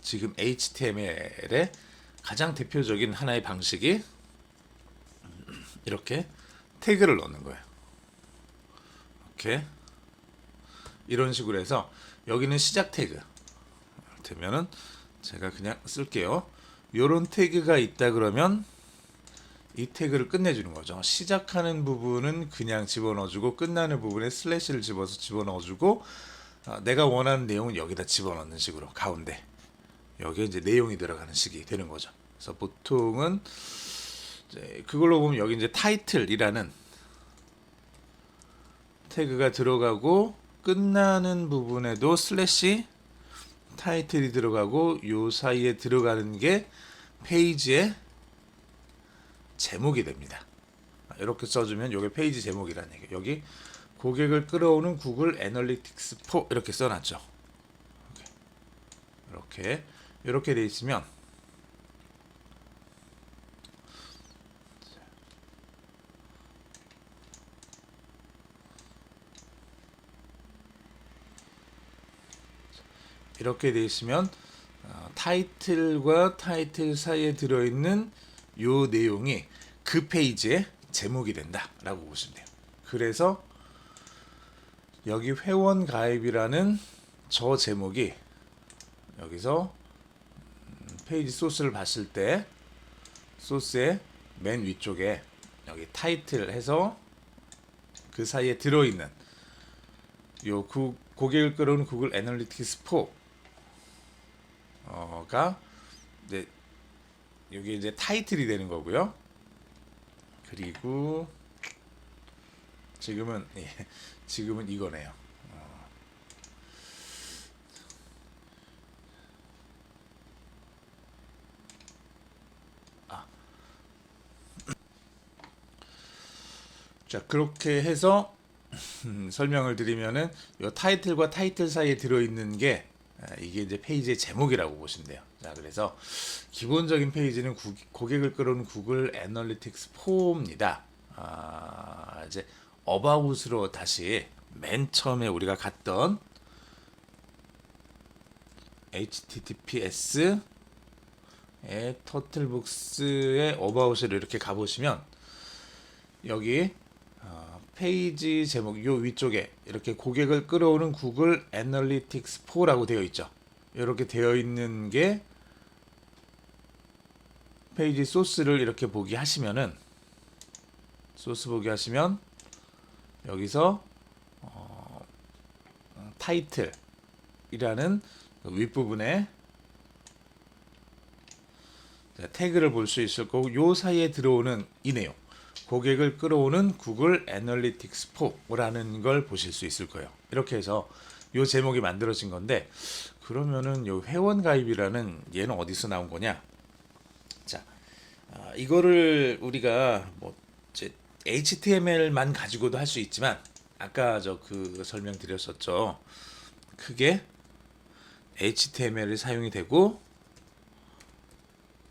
지금 HTML의 가장 대표적인 하나의 방식이 이렇게 태그를 넣는 거예요. 이렇게 이런 식으로 해서 여기는 시작 태그 되면은 제가 그냥 쓸게요. 요런 태그가 있다 그러면 이 태그를 끝내주는 거죠. 시작하는 부분은 그냥 집어넣어주고 끝나는 부분에 슬래시를 집어넣어주고 내가 원하는 내용은 여기다 집어넣는 식으로 가운데 여기에 이제 내용이 들어가는 식이 되는 거죠. 그래서 보통은 이제 그걸로 보면 여기 이제 타이틀이라는 태그가 들어가고 끝나는 부분에도 슬래시 타이틀이 들어가고 요 사이에 들어가는 게 페이지의 제목이 됩니다. 이렇게 써주면 이게 페이지 제목이라는 얘기예요. 여기 고객을 끌어오는 구글 애널리틱스 4 이렇게 써놨죠. 이렇게 돼 있으면 타이틀과 타이틀 사이에 들어있는 요 내용이 그 페이지의 제목이 된다라고 보시면 돼요. 그래서 여기 회원 가입이라는 저 제목이 여기서 페이지 소스를 봤을 때 소스의 맨 위쪽에 여기 타이틀 해서 그 사이에 들어있는 요 고객을 끌어오는 구글 애널리틱스 4가 이제 여기 이제 타이틀이 되는 거고요. 그리고 지금은 이거네요. 자, 그렇게 해서 설명을 드리면은 이 타이틀과 타이틀 사이에 들어있는 게 이게 이제 페이지의 제목이라고 보시면 돼요. 자, 그래서 기본적인 페이지는 고객을 끌어오는 구글 애널리틱스 4입니다. 이제 어바웃으로 다시 맨 처음에 우리가 갔던 https 터틀북스의 어바웃을 이렇게 가보시면 여기 페이지 제목 요 위쪽에 이렇게 고객을 끌어오는 구글 애널리틱스 4라고 되어 있죠. 이렇게 되어 있는 게 페이지 소스를 이렇게 보기 하시면은 소스 보기 하시면 여기서 타이틀이라는 윗부분에 태그를 볼 수 있을 거고 요 사이에 들어오는 이 내용 고객을 끌어오는 구글 애널리틱스 4라는 걸 보실 수 있을 거예요. 이렇게 해서 요 제목이 만들어진 건데 그러면은 요 회원 가입이라는 얘는 어디서 나온 거냐? 자, 이거를 우리가 뭐 이제 HTML만 가지고도 할 수 있지만 아까 저 그 설명드렸었죠. 크게 HTML이 사용이 되고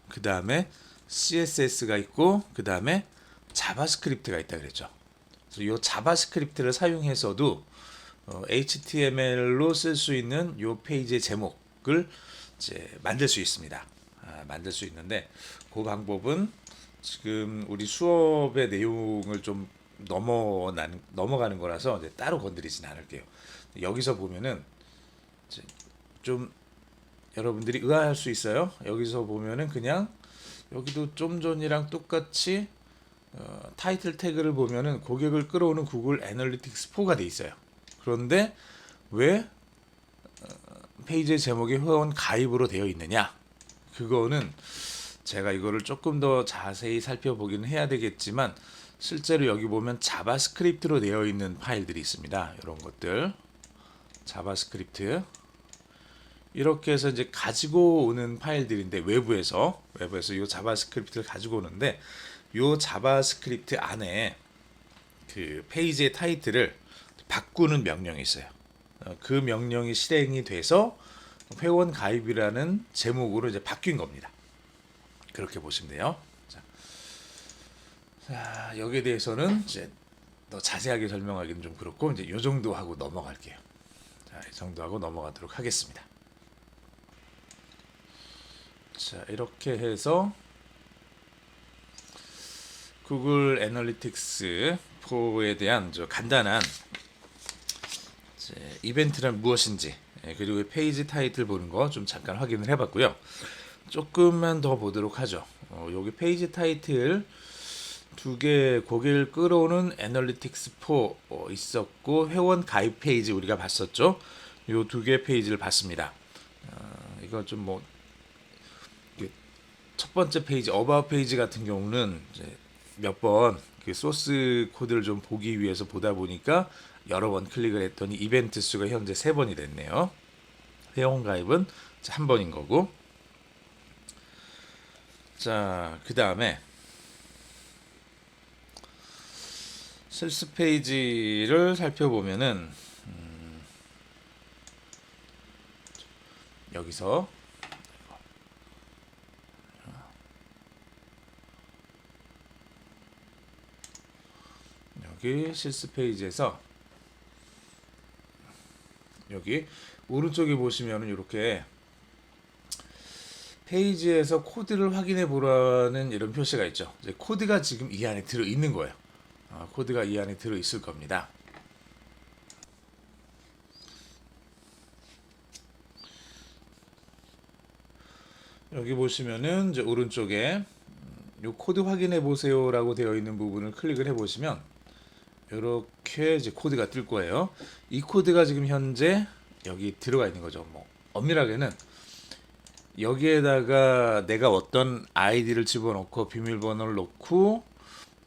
그 다음에 CSS가 있고 그 다음에 자바스크립트가 있다 그랬죠. 그래서 이 자바스크립트를 사용해서도 HTML로 쓸 수 있는 이 페이지의 제목을 이제 만들 수 있습니다. 만들 수 있는데 그 방법은 지금 우리 수업의 내용을 좀 넘어가는 거라서 이제 따로 건드리진 않을게요. 여기서 보면은 이제 좀 여러분들이 의아할 수 있어요. 여기서 보면은 그냥 여기도 좀 전이랑 똑같이 타이틀 태그를 보면은 고객을 끌어오는 구글 애널리틱스 4가 돼 있어요. 그런데 왜 페이지의 제목이 회원 가입으로 되어 있느냐? 그거는 제가 이거를 조금 더 자세히 살펴보긴 해야 되겠지만 실제로 여기 보면 자바스크립트로 되어 있는 파일들이 있습니다. 이런 것들 자바스크립트 이렇게 해서 이제 가지고 오는 파일들인데 외부에서 이 자바스크립트를 가지고 오는데 이 자바스크립트 안에 그 페이지의 타이틀을 바꾸는 명령이 있어요. 그 명령이 실행이 돼서 회원 가입이라는 제목으로 이제 바뀐 겁니다. 그렇게 보시면 돼요. 자, 여기에 대해서는 이제 더 자세하게 설명하기는 좀 그렇고 이제 이 정도 하고 넘어갈게요. 자, 이 정도 하고 넘어가도록 하겠습니다. 자, 이렇게 해서 구글 애널리틱스 4에 대한 간단한 이벤트란 무엇인지, 그리고 페이지 타이틀 보는 거 좀 잠깐 확인을 해봤고요. 조금만 더 보도록 하죠. 여기 페이지 타이틀 2개 고객을 끌어오는 애널리틱스 4 있었고, 회원 가입 페이지 우리가 봤었죠. 요 2개 페이지를 봤습니다. 이거 좀 첫 번째 페이지 어바웃 페이지 같은 경우는 몇 번 그 소스 코드를 좀 보기 위해서 보다 보니까 여러 번 클릭을 했더니 이벤트 수가 현재 3번이 됐네요. 회원 가입은 1번인 거고. 자, 그 다음에 실습 페이지를 살펴보면은 여기서 여기 실습 페이지에서 여기 오른쪽에 보시면은 이렇게 페이지에서 코드를 확인해 보라는 이런 표시가 있죠. 이제 코드가 지금 이 안에 들어 있는 거예요. 코드가 이 안에 들어 있을 겁니다. 여기 보시면은 이제 오른쪽에 요 코드 확인해 보세요라고 되어 있는 부분을 클릭을 해 보시면 이렇게 이제 코드가 뜰 거예요. 이 코드가 지금 현재 여기 들어가 있는 거죠. 엄밀하게는 여기에다가 내가 어떤 아이디를 집어넣고 비밀번호를 넣고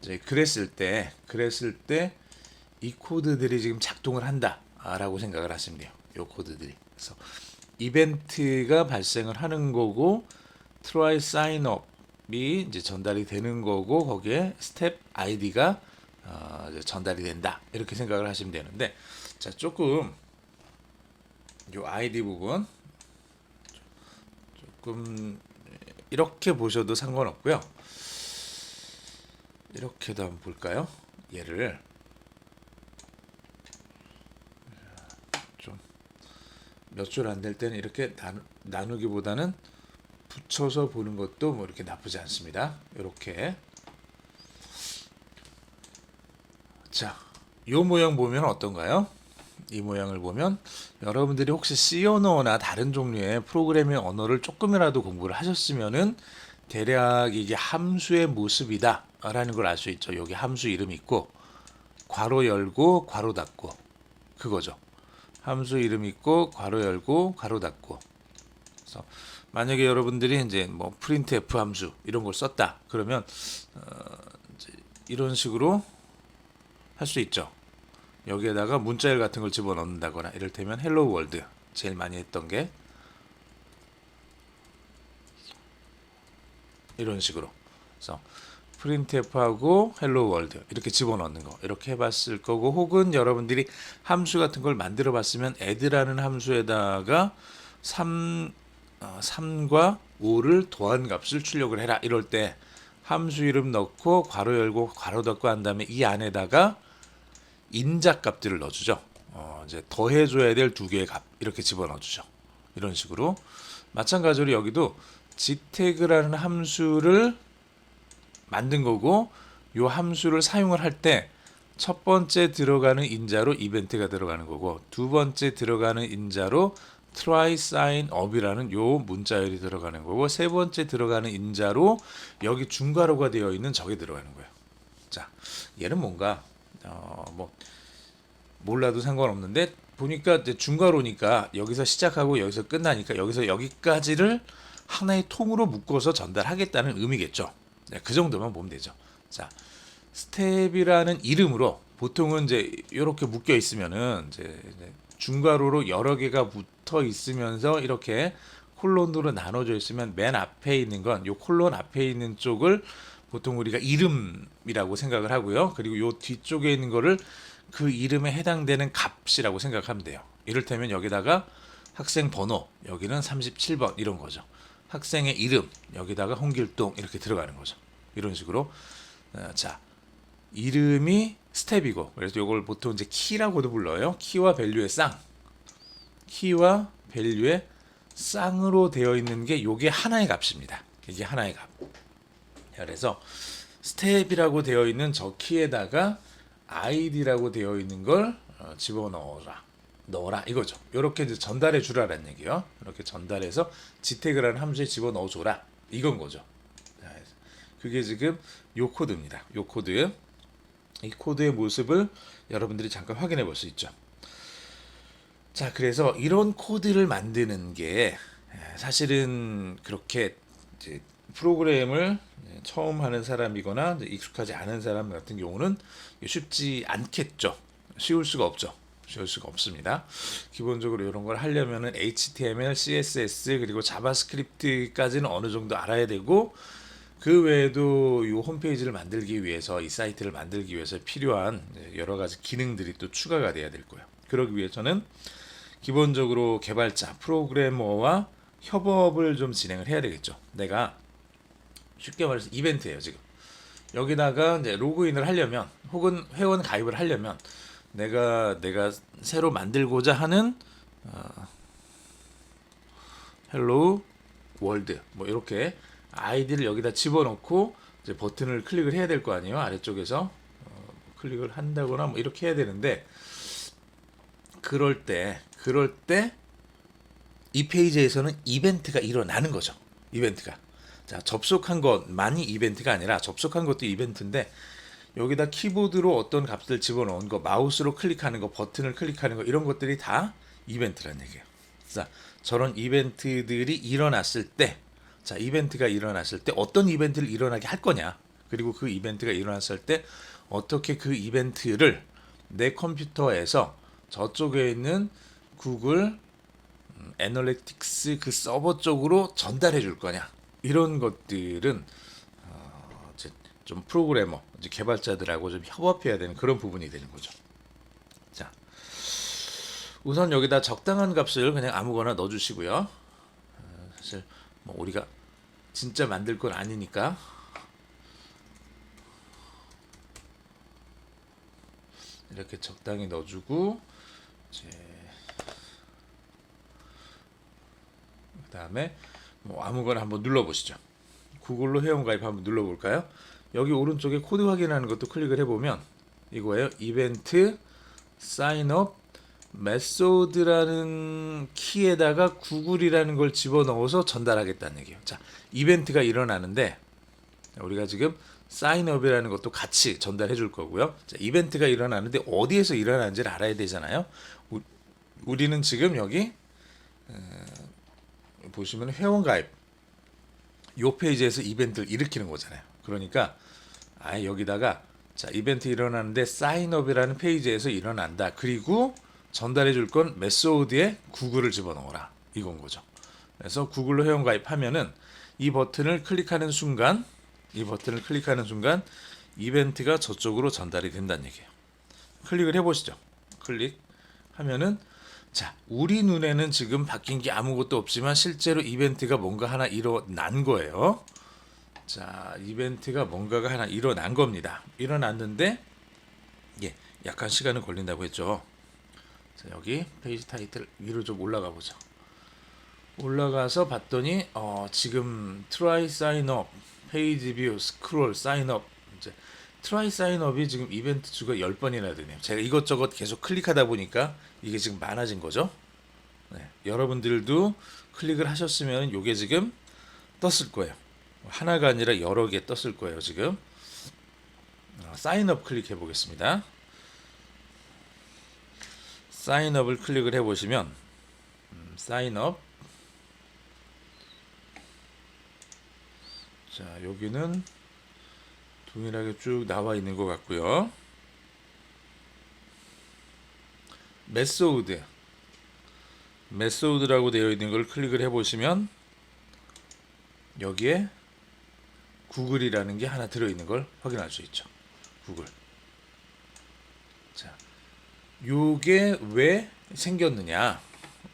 이제 그랬을 때 이 코드들이 지금 작동을 한다라고 생각을 하시면 돼요. 요 코드들이. 그래서 이벤트가 발생을 하는 거고 try sign up이 이제 전달이 되는 거고 거기에 스텝 아이디가 전달이 된다. 이렇게 생각을 하시면 되는데, 자, 조금 요 아이디 부분 조금 이렇게 보셔도 상관없고요. 이렇게도 한번 볼까요? 얘를 좀 몇 줄 안 될 때는 이렇게 나누기보다는 붙여서 보는 것도 뭐 이렇게 나쁘지 않습니다. 이렇게. 자, 이 모양 보면 어떤가요? 이 모양을 보면 여러분들이 혹시 C 언어나 다른 종류의 프로그래밍 언어를 조금이라도 공부를 하셨으면은 대략 이게 함수의 모습이다 라는 걸 알 수 있죠. 여기 함수 이름이 있고 괄호 열고 괄호 닫고 그거죠. 함수 이름 있고 괄호 열고 괄호 닫고. 그래서 만약에 여러분들이 이제 뭐 printf 함수 이런 걸 썼다 그러면 이제 이런 식으로 할 수 있죠. 여기에다가 문자열 같은 걸 집어넣는다거나 이를테면 헬로 월드 제일 많이 했던 게 이런 식으로. 그래서 printf하고 hello world 이렇게 집어넣는 거 이렇게 해봤을 거고, 혹은 여러분들이 함수 같은 걸 만들어 봤으면 add라는 함수에다가 3과 5를 더한 값을 출력을 해라 이럴 때 함수 이름 넣고 괄호 열고 괄호 닫고 한 다음에 이 안에다가 인자 값들을 넣어주죠. 이제 더해줘야 될 2개의 값 이렇게 집어넣어주죠. 이런 식으로. 마찬가지로 여기도 gtag라는 함수를 만든 거고, 요 함수를 사용을 할 때 첫 번째 들어가는 인자로 이벤트가 들어가는 거고, 두 번째 들어가는 인자로 try sign up이라는 요 문자열이 들어가는 거고, 세 번째 들어가는 인자로 여기 중괄호가 되어 있는 저게 들어가는 거예요. 자, 얘는 뭔가 뭐 몰라도 상관없는데 보니까 이제 중괄호니까 여기서 시작하고 여기서 끝나니까 여기서 여기까지를 하나의 통으로 묶어서 전달하겠다는 의미겠죠. 네, 그 정도만 보면 되죠. 자, 스텝이라는 이름으로 보통은 이제 이렇게 묶여 있으면은 이제 중괄호로 여러 개가 붙어 있으면서 이렇게 콜론으로 나눠져 있으면 맨 앞에 있는 건 요 콜론 앞에 있는 쪽을 보통 우리가 이름이라고 생각을 하고요. 그리고 요 뒤쪽에 있는 거를 그 이름에 해당되는 값이라고 생각하면 돼요. 이를테면 여기다가 학생 번호, 여기는 37번 이런 거죠. 학생의 이름, 여기다가 홍길동 이렇게 들어가는 거죠. 이런 식으로. 자, 이름이 스텝이고, 그래서 이걸 보통 이제 키라고도 불러요. 키와 밸류의 쌍. 키와 밸류의 쌍으로 되어 있는 게 요게 하나의 값입니다. 이게 하나의 값. 그래서 스텝이라고 되어 있는 저 키에다가 id라고 되어 있는 걸 넣어라 이거죠. 이렇게 이제 전달해 주라는 얘기요. 이렇게 전달해서 지태그라는 함수에 집어넣어 줘라 이건 거죠. 그게 지금 요 코드입니다. 요 코드. 이 코드의 모습을 여러분들이 잠깐 확인해 볼 수 있죠. 자, 그래서 이런 코드를 만드는 게 사실은 그렇게 이제 프로그램을 처음 하는 사람이거나 익숙하지 않은 사람 같은 경우는 쉽지 않겠죠. 쉬울 수가 없죠. 쉬울 수가 없습니다. 기본적으로 이런 걸 하려면은 HTML, CSS 그리고 자바스크립트까지는 어느 정도 알아야 되고 그 외에도 이 홈페이지를 만들기 위해서 이 사이트를 만들기 위해서 필요한 여러 가지 기능들이 또 추가가 돼야 될 거예요. 그러기 위해서는 기본적으로 개발자, 프로그래머와 협업을 좀 진행을 해야 되겠죠. 내가 쉽게 말해서 이벤트예요, 지금. 여기다가 이제 로그인을 하려면 혹은 회원 가입을 하려면 내가 새로 만들고자 하는 헬로우 월드 뭐 이렇게 아이디를 여기다 집어넣고 이제 버튼을 클릭을 해야 될 거 아니에요. 아래쪽에서 클릭을 한다거나 뭐 이렇게 해야 되는데 그럴 때 이 페이지에서는 이벤트가 일어나는 거죠. 이벤트가. 자, 접속한 것만이 이벤트가 아니라 접속한 것도 이벤트인데 여기다 키보드로 어떤 값을 집어넣은 거, 마우스로 클릭하는 거, 버튼을 클릭하는 거 이런 것들이 다 이벤트란 얘기예요. 자, 저런 이벤트들이 일어났을 때, 자, 이벤트가 일어났을 때 어떤 이벤트를 일어나게 할 거냐, 그리고 그 이벤트가 일어났을 때 어떻게 그 이벤트를 내 컴퓨터에서 저쪽에 있는 구글 애널리틱스 그 서버 쪽으로 전달해 줄 거냐, 이런 것들은 이제 좀 프로그래머, 이제 개발자들하고 좀 협업해야 되는 그런 부분이 되는 거죠. 자, 우선 여기다 적당한 값을 그냥 아무거나 넣어주시고요. 사실 뭐 우리가 진짜 만들 건 아니니까 이렇게 적당히 넣어주고 이제 그다음에 뭐 아무거나 한번 눌러보시죠. 구글로 회원가입 한번 눌러볼까요? 여기 오른쪽에 코드 확인하는 것도 클릭을 해보면 이거예요. 이벤트 사인업 메소드라는 키에다가 구글이라는 걸 집어넣어서 전달하겠다는 얘기예요. 자, 이벤트가 일어나는데 우리가 지금 사인업이라는 것도 같이 전달해 줄 거고요. 자, 이벤트가 일어나는데 어디에서 일어나는지를 알아야 되잖아요. 우리는 지금 여기 보시면 회원가입 요 페이지에서 이벤트를 일으키는 거잖아요. 그러니까 아예 여기다가 자, 이벤트 일어나는데 사인업이라는 페이지에서 일어난다. 그리고 전달해 줄 건 메소드에 구글을 집어넣어라. 이건 거죠. 그래서 구글로 회원가입하면은 이 버튼을 클릭하는 순간 이벤트가 저쪽으로 전달이 된다는 얘기예요. 클릭을 해보시죠. 클릭하면은 자, 우리 눈에는 지금 바뀐 게 아무것도 없지만 실제로 이벤트가 뭔가 하나 일어난 거예요. 자, 이벤트가 뭔가가 하나 일어난 겁니다. 일어났는데 예, 약간 시간은 걸린다고 했죠. 자, 여기 페이지 타이틀 위로 좀 올라가 보죠. 올라가서 봤더니 지금 try sign up, 페이지 뷰, 스크롤, sign up 이제 try sign up이 지금 이벤트 수가 10번이나 되네요. 제가 이것저것 계속 클릭하다 보니까 이게 지금 많아진 거죠. 네, 여러분들도 클릭을 하셨으면 이게 지금 떴을 거예요. 하나가 아니라 여러 개 떴을 거예요. 지금 사인업 클릭해 보겠습니다. 사인업을 클릭을 해 보시면 사인업 자, 여기는 동일하게 쭉 나와 있는 것 같고요. 메소드라고 되어 있는 걸 클릭을 해 보시면 여기에 구글이라는 게 하나 들어 있는 걸 확인할 수 있죠. 구글. 자, 요게 왜 생겼느냐?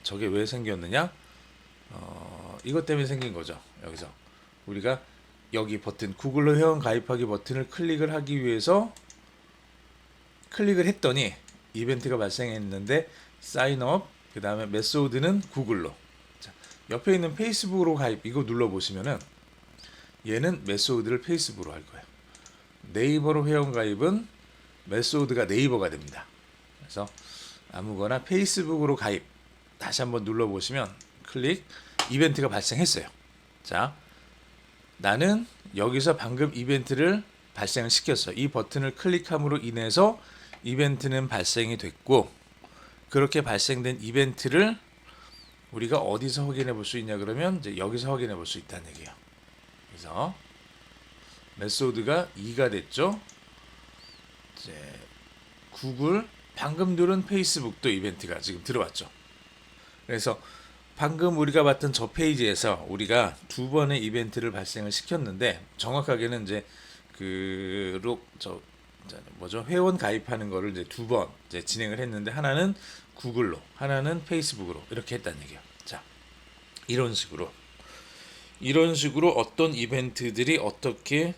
저게 왜 생겼느냐? 이것 때문에 생긴 거죠. 여기서 우리가 여기 버튼 구글로 회원 가입하기 버튼을 클릭을 하기 위해서 클릭을 했더니 이벤트가 발생했는데 사인업 그 다음에 메소드는 구글로. 자, 옆에 있는 페이스북으로 가입 이거 눌러보시면은 얘는 메소드를 페이스북으로 할 거예요. 네이버로 회원 가입은 메소드가 네이버가 됩니다. 그래서 아무거나 페이스북으로 가입 다시 한번 눌러보시면 클릭 이벤트가 발생했어요. 자, 나는 여기서 방금 이벤트를 발생을 시켰어. 이 버튼을 클릭함으로 인해서 이벤트는 발생이 됐고 그렇게 발생된 이벤트를 우리가 어디서 확인해 볼 수 있냐 그러면 이제 여기서 확인해 볼 수 있다는 얘기예요. 그래서 메소드가 2가 됐죠. 이제 구글 방금 누른 페이스북도 이벤트가 지금 들어왔죠. 그래서 방금 우리가 봤던 저 페이지에서 우리가 두 번의 이벤트를 발생을 시켰는데 정확하게는 이제 회원 가입하는 거를 이제 두 번 이제 진행을 했는데 하나는 구글로 하나는 페이스북으로 이렇게 했다는 얘기예요. 자, 이런 식으로 어떤 이벤트들이 어떻게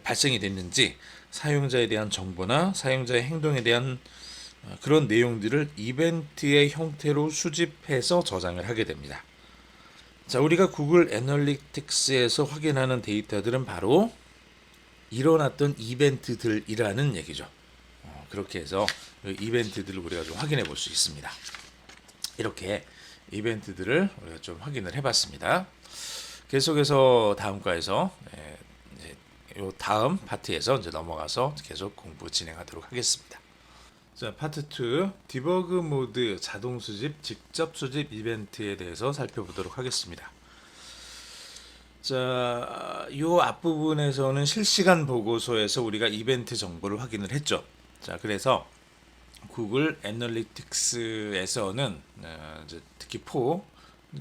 발생이 됐는지 사용자에 대한 정보나 사용자의 행동에 대한 그런 내용들을 이벤트의 형태로 수집해서 저장을 하게 됩니다. 자, 우리가 구글 애널리틱스에서 확인하는 데이터들은 바로 일어났던 이벤트들이라는 얘기죠. 그렇게 해서 이벤트들을 우리가 좀 확인해 볼 수 있습니다. 이렇게 이벤트들을 우리가 좀 확인을 해봤습니다. 계속해서 다음 과에서 이제 요 다음 파트에서 이제 넘어가서 계속 공부 진행하도록 하겠습니다. 자, 파트 2 디버그 모드 자동 수집 직접 수집 이벤트에 대해서 살펴보도록 하겠습니다. 자, 요 앞부분에서는 실시간 보고서에서 우리가 이벤트 정보를 확인을 했죠. 자, 그래서 구글 애널리틱스에서는 이제 특히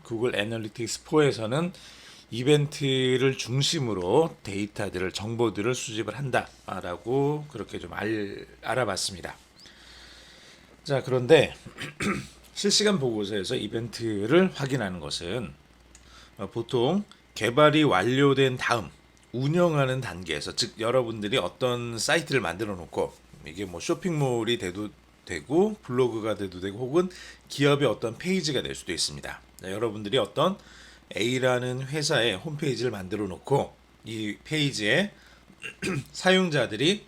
구글 애널리틱스 4에서는 이벤트를 중심으로 데이터들을 정보들을 수집을 한다라고 그렇게 좀 알아봤습니다. 자, 그런데 실시간 보고서에서 이벤트를 확인하는 것은 보통 개발이 완료된 다음 운영하는 단계에서, 즉 여러분들이 어떤 사이트를 만들어 놓고 이게 뭐 쇼핑몰이 돼도 되고 블로그가 돼도 되고 혹은 기업의 어떤 페이지가 될 수도 있습니다. 여러분들이 어떤 A라는 회사의 홈페이지를 만들어 놓고 이 페이지에 사용자들이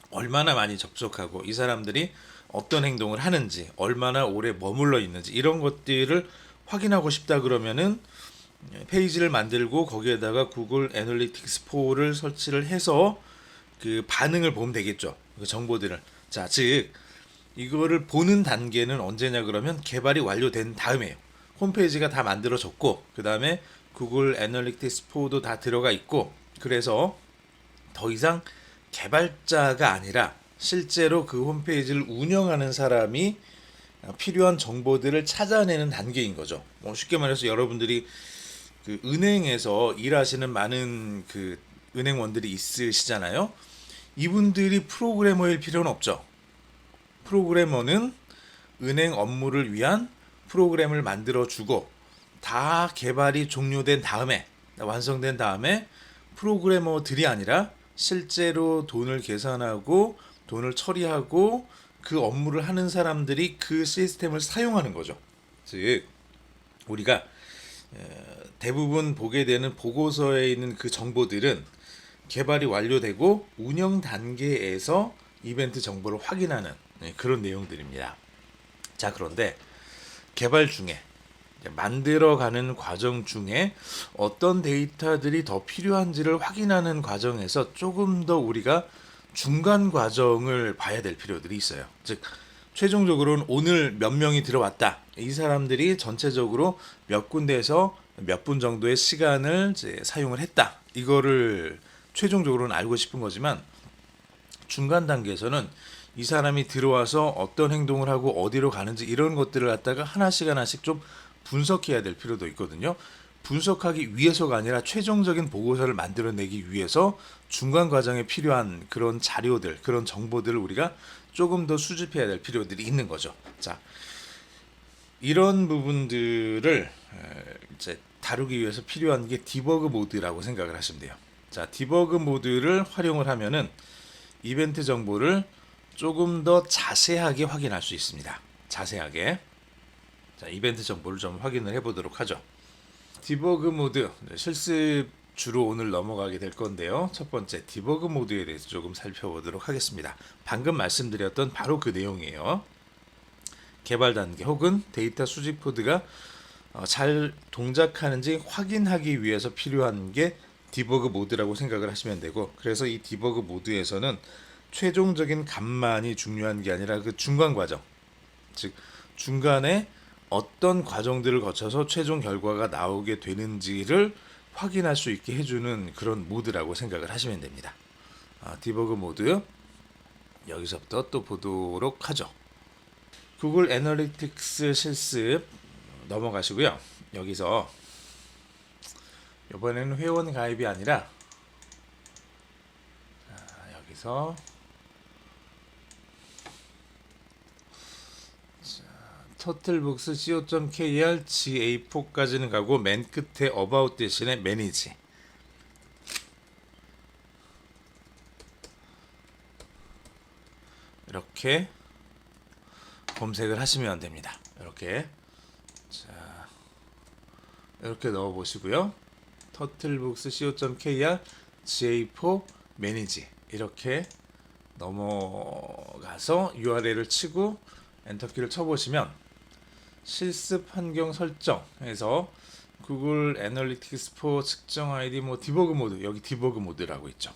얼마나 많이 접속하고 이 사람들이 어떤 행동을 하는지 얼마나 오래 머물러 있는지 이런 것들을 확인하고 싶다 그러면은 페이지를 만들고 거기에다가 구글 애널리틱스 4를 설치를 해서 그 반응을 보면 되겠죠. 그 정보들을. 자, 즉 이거를 보는 단계는 언제냐 그러면 개발이 완료된 다음에요. 홈페이지가 다 만들어졌고 그 다음에 구글 애널리틱스 4도 다 들어가 있고 그래서 더 이상 개발자가 아니라 실제로 그 홈페이지를 운영하는 사람이 필요한 정보들을 찾아내는 단계인 거죠. 뭐 쉽게 말해서 여러분들이 그 은행에서 일하시는 많은 그 은행원들이 있으시잖아요. 이분들이 프로그래머일 필요는 없죠. 프로그래머는 은행 업무를 위한 프로그램을 만들어주고 다 개발이 종료된 다음에 완성된 다음에 프로그래머들이 아니라 실제로 돈을 계산하고 돈을 처리하고 그 업무를 하는 사람들이 그 시스템을 사용하는 거죠. 즉 우리가 대부분 보게 되는 보고서에 있는 그 정보들은 개발이 완료되고 운영 단계에서 이벤트 정보를 확인하는 그런 내용들입니다. 자, 그런데 개발 중에 만들어가는 과정 중에 어떤 데이터들이 더 필요한지를 확인하는 과정에서 조금 더 우리가 중간 과정을 봐야 될 필요들이 있어요. 즉 최종적으로는 오늘 몇 명이 들어왔다. 이 사람들이 전체적으로 몇 군데에서 몇 분 정도의 시간을 이제 사용을 했다. 이거를 최종적으로는 알고 싶은 거지만 중간 단계에서는 이 사람이 들어와서 어떤 행동을 하고 어디로 가는지 이런 것들을 갖다가 하나씩 좀 분석해야 될 필요도 있거든요. 분석하기 위해서가 아니라 최종적인 보고서를 만들어내기 위해서 중간 과정에 필요한 그런 자료들, 그런 정보들을 우리가 조금 더 수집해야 될 필요들이 있는 거죠. 자, 이런 부분들을 이제 다루기 위해서 필요한 게 디버그 모드라고 생각을 하시면 돼요. 자, 디버그 모드를 활용을 하면은 이벤트 정보를 조금 더 자세하게 확인할 수 있습니다. 자세하게. 자, 이벤트 정보를 좀 확인을 해보도록 하죠. 디버그 모드 실습 주로 오늘 넘어가게 될 건데요. 첫 번째 디버그 모드에 대해서 조금 살펴보도록 하겠습니다. 방금 말씀드렸던 바로 그 내용이에요. 개발 단계 혹은 데이터 수집 코드가 잘 동작하는지 확인하기 위해서 필요한 게 디버그 모드라고 생각을 하시면 되고, 그래서 이 디버그 모드에서는 최종적인 값만이 중요한 게 아니라 그 중간 과정, 즉 중간에 어떤 과정들을 거쳐서 최종 결과가 나오게 되는지를 확인할 수 있게 해주는 그런 모드라고 생각을 하시면 됩니다. 디버그 모드 여기서부터 또 보도록 하죠. 구글 애널리틱스 실습 넘어가시고요. 여기서 이번에는 회원 가입이 아니라 여기서 터틀북스 co.kr GA4까지는 가고 맨 끝에 about 대신에 manage 이렇게 검색을 하시면 됩니다. 이렇게 넣어 보시고요. 터틀북스 co.kr GA4 manage 이렇게 넘어가서 URL을 치고 엔터키를 쳐보시면 실습 환경 설정에서 구글 애널리틱스 4 측정 아이디 디버그 모드, 여기 디버그 모드라고 있죠.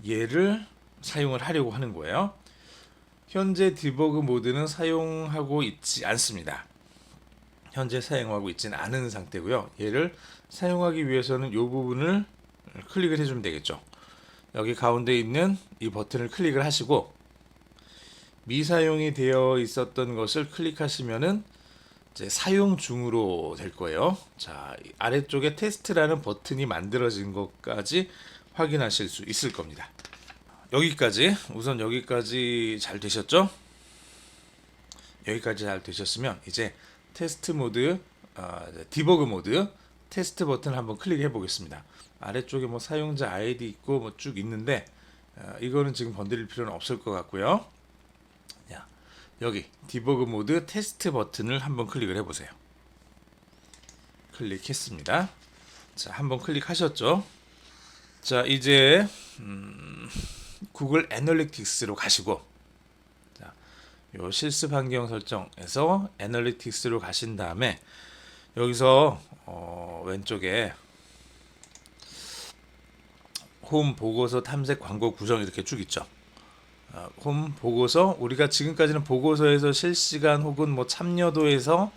얘를 사용을 하려고 하는 거예요. 현재 디버그 모드는 사용하고 있지 않습니다. 현재 사용하고 있지는 않은 상태고요. 얘를 사용하기 위해서는 이 부분을 클릭을 해주면 되겠죠. 여기 가운데 있는 이 버튼을 클릭을 하시고 미사용이 되어 있었던 것을 클릭하시면은 이제 사용 중으로 될 거예요. 자, 아래쪽에 테스트라는 버튼이 만들어진 것까지 확인하실 수 있을 겁니다. 우선 여기까지 잘 되셨죠? 여기까지 잘 되셨으면 이제 테스트 모드, 디버그 모드 테스트 버튼을 한번 클릭해 보겠습니다. 아래쪽에 사용자 아이디 있고 쭉 있는데 이거는 지금 건드릴 필요는 없을 것 같고요. 여기 디버그 모드 테스트 버튼을 한번 클릭을 해보세요. 클릭했습니다. 자, 한번 클릭하셨죠? 자, 이제 구글 애널리틱스로 가시고, 자, 요 실습 환경 설정에서 애널리틱스로 가신 다음에 여기서 왼쪽에 홈 보고서 탐색 광고 구성 이렇게 쭉 있죠. 홈 보고서, 우리가 지금까지는 보고서에서 실시간 혹은 참여도에서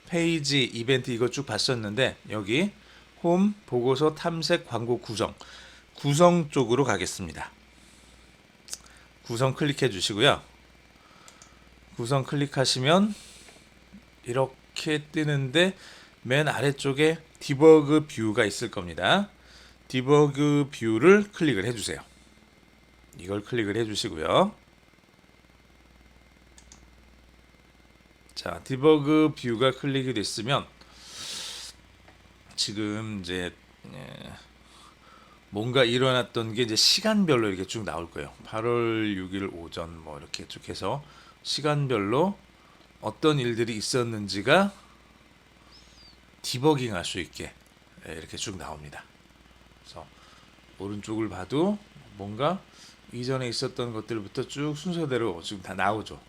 페이지 이벤트 이거 쭉 봤었는데, 여기 홈 보고서 탐색 광고 구성 쪽으로 가겠습니다. 구성 클릭해 주시고요. 구성 클릭하시면 이렇게 뜨는데 맨 아래쪽에 디버그 뷰가 있을 겁니다. 디버그 뷰를 클릭을 해주세요. 이걸 클릭을 해주시고요. 자, 디버그 뷰가 클릭이 됐으면 지금 이제 뭔가 일어났던 게 이제 시간별로 이렇게 쭉 나올 거예요. 8월 6일 오전 이렇게 쭉 해서 시간별로 어떤 일들이 있었는지가 디버깅 할 수 있게 이렇게 쭉 나옵니다. 그래서 오른쪽을 봐도 뭔가 이전에 있었던 것들부터 쭉 순서대로 지금 다 나오죠.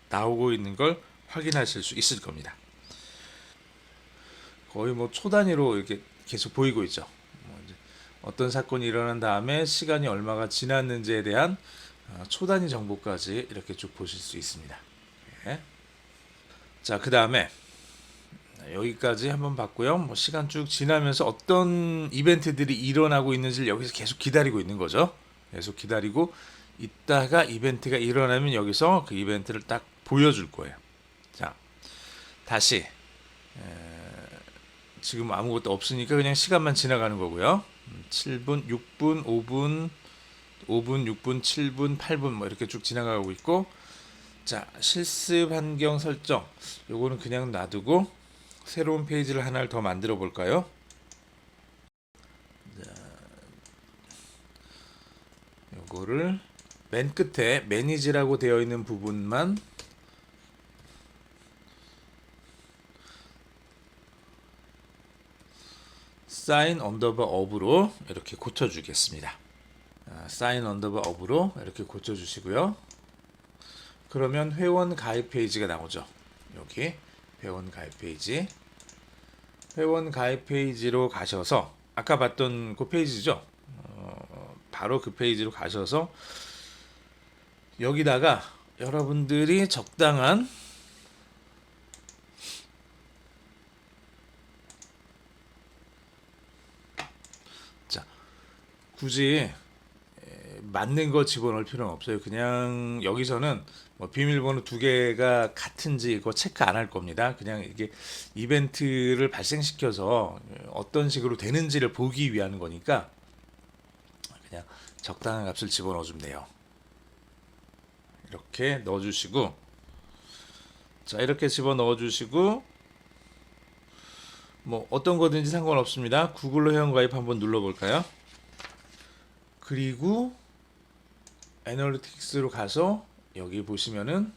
나오고 있는 걸 확인하실 수 있을 겁니다. 거의 초 단위로 이렇게 계속 보이고 있죠. 이제 어떤 사건이 일어난 다음에 시간이 얼마가 지났는지에 대한 초단위 정보까지 이렇게 쭉 보실 수 있습니다. 네. 자, 그 다음에 여기까지 한번 봤고요. 시간 쭉 지나면서 어떤 이벤트들이 일어나고 있는지를 여기서 계속 기다리고 있는 거죠. 계속 기다리고 있다가 이벤트가 일어나면 여기서 그 이벤트를 딱 보여줄 거예요. 자, 다시 지금 아무것도 없으니까 그냥 시간만 지나가는 거고요. 7분, 6분, 5분, 6분, 7분, 8분 이렇게 쭉 지나가고 있고, 자, 실습 환경 설정 요거는 그냥 놔두고 새로운 페이지를 하나를 더 만들어 볼까요? 요거를 맨 끝에 매니지라고 되어 있는 부분만 sign 언더바 up로 이렇게 고쳐주겠습니다. sign 언더바 up로 이렇게 고쳐주시고요. 그러면 회원 가입 페이지가 나오죠. 여기 회원 가입 페이지. 회원 가입 페이지로 가셔서 아까 봤던 그 페이지죠. 바로 그 페이지로 가셔서 여기다가 여러분들이 적당한 자 굳이 맞는 거 집어넣을 필요는 없어요. 그냥 여기서는 뭐 비밀번호 두 개가 같은지 이거 체크 안 할 겁니다. 그냥 이게 이벤트를 발생시켜서 어떤 식으로 되는지를 보기 위한 거니까 그냥 적당한 값을 집어넣어주면 돼요. 이렇게 넣어주시고, 자 이렇게 집어넣어주시고 뭐 어떤 거든지 상관없습니다. 구글로 회원가입 한번 눌러볼까요? 그리고 애널리틱스로 가서 여기 보시면은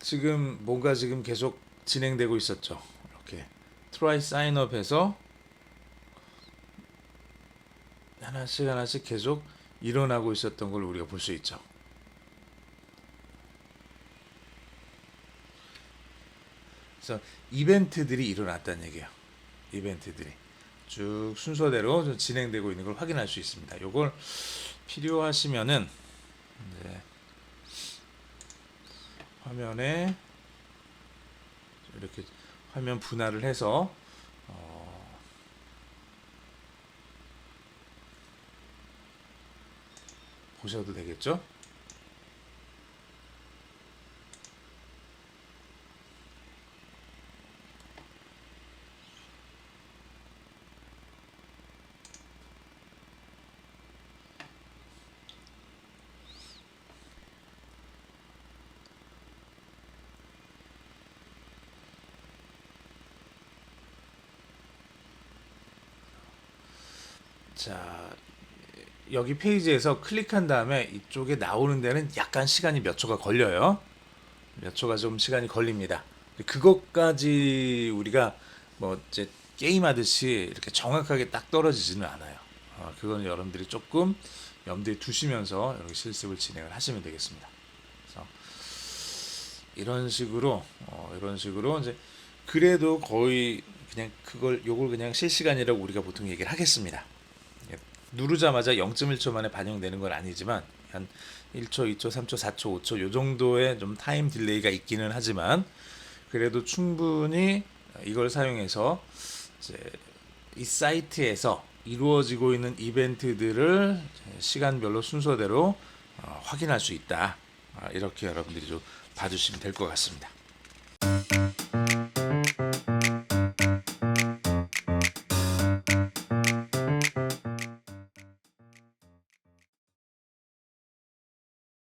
지금 뭔가 지금 계속 진행되고 있었죠. 이렇게 try sign up 해서 하나씩 계속 일어나고 있었던 걸 우리가 볼 수 있죠. 그래서 이벤트들이 일어났다는 얘기예요. 이벤트들이 쭉 순서대로 좀 진행되고 있는 걸 확인할 수 있습니다. 요걸 필요하시면은 이제 화면에 이렇게 화면 분할을 해서 보셔도 되겠죠? 자, 여기 페이지에서 클릭한 다음에 이쪽에 나오는 데는 약간 시간이 몇 초가 걸려요. 몇 초가 좀 시간이 걸립니다. 그것까지 우리가 뭐 이제 게임하듯이 이렇게 정확하게 딱 떨어지지는 않아요. 그건 여러분들이 조금 염두에 두시면서 이렇게 실습을 진행을 하시면 되겠습니다. 그래서 이런 식으로 이제 그래도 거의 그냥 요걸 그냥 실시간이라고 우리가 보통 얘기를 하겠습니다. 누르자마자 0.1초 만에 반영되는 건 아니지만 한 1초, 2초, 3초, 4초, 5초 요 정도의 좀 타임 딜레이가 있기는 하지만 그래도 충분히 이걸 사용해서 이제 이 사이트에서 이루어지고 있는 이벤트들을 시간별로 순서대로 확인할 수 있다. 이렇게 여러분들이 좀 봐주시면 될 것 같습니다.